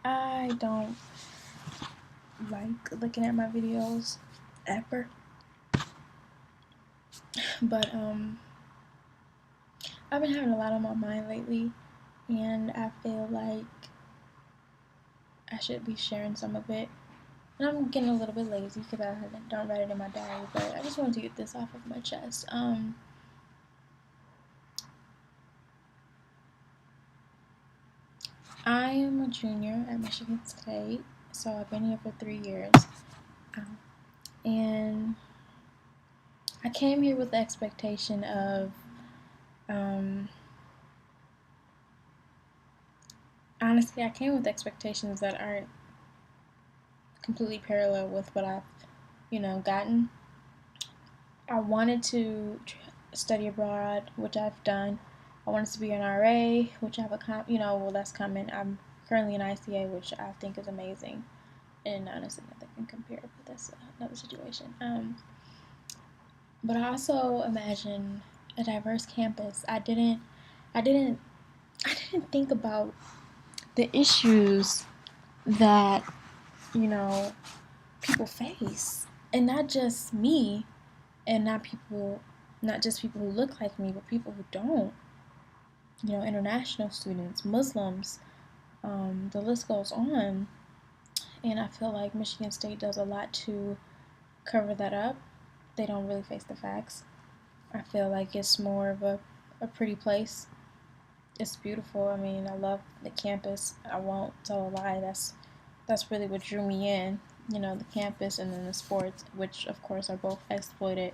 I don't like looking at my videos ever, but I've been having a lot on my mind lately, and I feel like I should be sharing some of it. And I'm getting a little bit lazy because I don't write it in my diary, but I just wanted to get this off of my chest. I am a junior at Michigan State, so I've been here for 3 years. And I came here with the expectation of, um, honestly, I came with expectations that aren't completely parallel with what I've gotten. I wanted to study abroad, which I've done. I wanted to be an RA, which I have well, that's coming. I'm currently in ICA, which I think is amazing. And honestly, nothing can compare, but that's another situation. But I also imagine a diverse campus. I didn't, I didn't think about the issues that you know people face, and not just me, and not just people who look like me, but people who don't. International students, Muslims, the list goes on. And I feel like Michigan State does a lot to cover that up. They don't really face the facts. I feel like it's more of a pretty place. It's beautiful. I mean, I love the campus. I won't tell a lie. That's really what drew me in. The campus and then the sports, which of course are both exploited.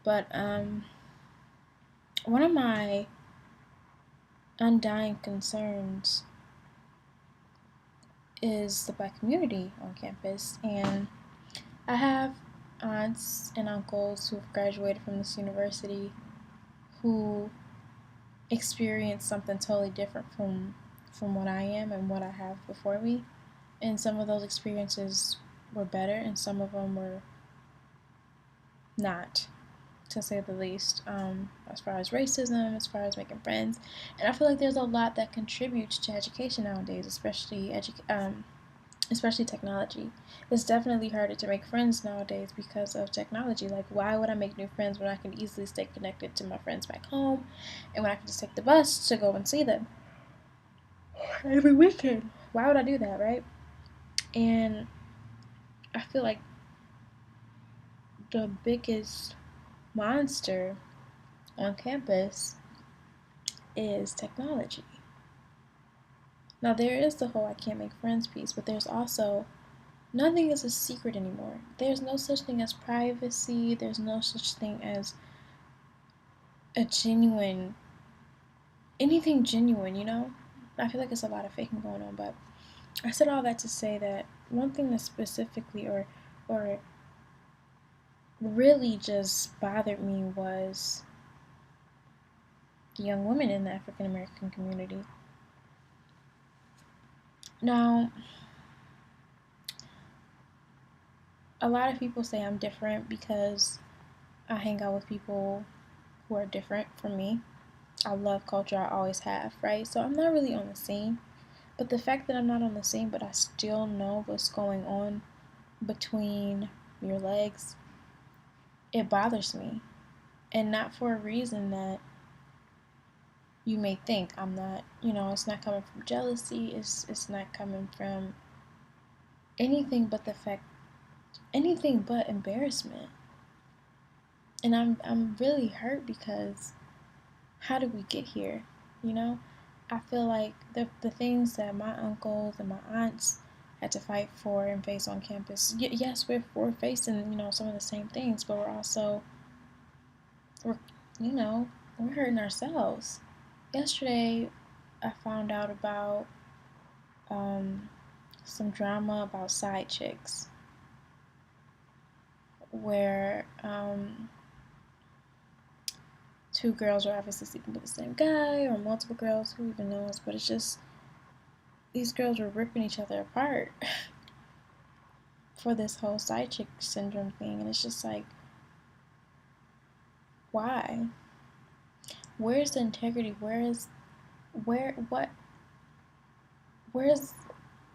But one of my undying concerns is the black community on campus. And I have aunts and uncles who have graduated from this university who experience something totally different from what I am and what I have before me. And some of those experiences were better, and some of them were not, to say the least. As far as racism, as far as making friends, and I feel like there's a lot that contributes to education nowadays, especially technology. It's definitely harder to make friends nowadays because of technology. Like, why would I make new friends when I can easily stay connected to my friends back home, and when I can just take the bus to go and see them every weekend? Why would I do that, right? And I feel like the biggest monster on campus is technology. Now, there is the whole I can't make friends piece, but there's also nothing is a secret anymore. There's no such thing as privacy, there's no such thing as a genuine, anything genuine. I feel like it's a lot of faking going on, but I said all that to say that one thing that specifically or really just bothered me was the young women in the African American community. Now, a lot of people say I'm different because I hang out with people who are different from me. I love culture, I always have, right? So I'm not really on the scene. But the fact that I'm not on the scene, but I still know what's going on between your legs, it bothers me. And not for a reason that you may think. I'm not, it's not coming from jealousy, it's not coming from anything but embarrassment. And I'm really hurt because how did we get here? You know? I feel like the things that my uncles and my aunts had to fight for and face on campus. Yes, we're facing some of the same things, but we're you know we're hurting ourselves. Yesterday, I found out about um, some drama about side chicks, where two girls are obviously sleeping with the same guy, or multiple girls, who even knows? But it's just these girls were ripping each other apart for this whole side chick syndrome thing, and it's just like, why? Where's the integrity? Where's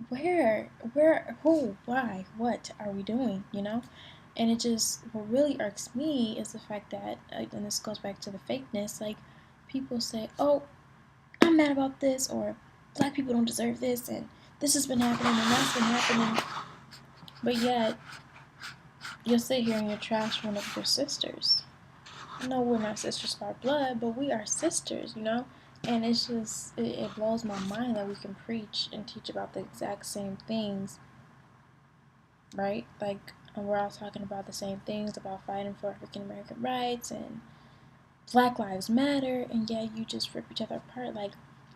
who, why, what are we doing, you know? And it just, what really irks me is the fact that, and this goes back to the fakeness, like, people say, oh, I'm mad about this, or black people don't deserve this, and this has been happening, and that's been happening, but yet, you'll sit here and you trash one of your sisters. No, we're not sisters by blood, but we are sisters, you know? And it's just, it blows my mind that we can preach and teach about the exact same things, right? Like, and we're all talking about the same things, about fighting for African American rights and Black Lives Matter, and yet you just rip each other apart. Like,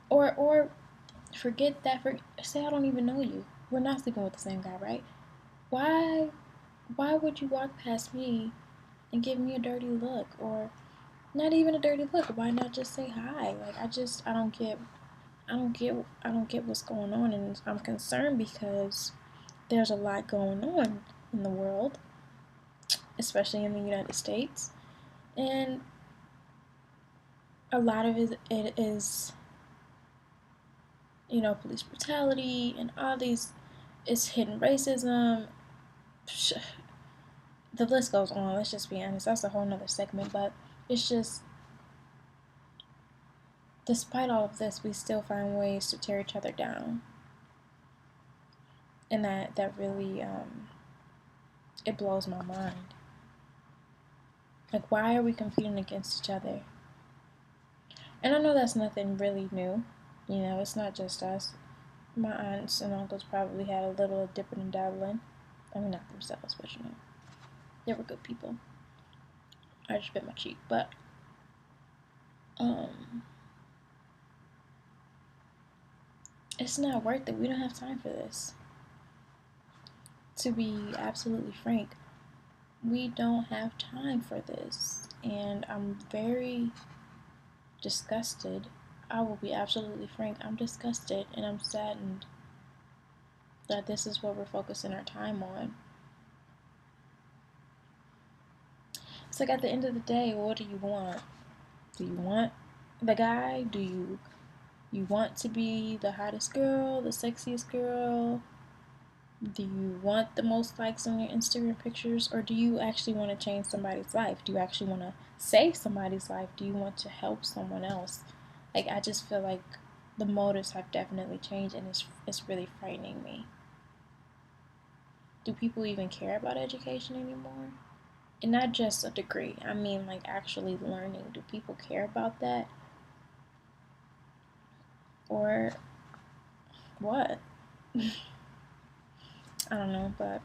or forget that. Say I don't even know you. We're not sleeping with the same guy, right? Why, why would you walk past me and give me a dirty look, or not even a dirty look? Why not just say hi? Like, I don't get what's going on, and I'm concerned because there's a lot going on in the world, especially in the United States, and a lot of it is, you know, police brutality and all these, is hidden racism. The list goes on. Let's just be honest. That's a whole nother segment, but it's just, despite all of this, we still find ways to tear each other down, and that really it blows my mind. Like, why are we competing against each other? And I know that's nothing really new. You know, it's not just us. My aunts and uncles probably had a little of dipping and dabbling. I mean, not themselves, but you know, they were good people. I just bit my cheek, but um, it's not worth it. We don't have time for this. To be absolutely frank, we don't have time for this, and I'm very disgusted. I will be absolutely frank. I'm disgusted and I'm saddened that this is what we're focusing our time on. It's like, at the end of the day, what do you want? Do you want the guy? Do you want to be the hottest girl, the sexiest girl? Do you want the most likes on your Instagram pictures? Or do you actually want to change somebody's life? Do you actually want to save somebody's life? Do you want to help someone else? Like, I just feel like the motives have definitely changed, and it's really frightening me. Do people even care about education anymore? And not just a degree, I mean, like, actually learning. Do people care about that? Or what? I don't know, but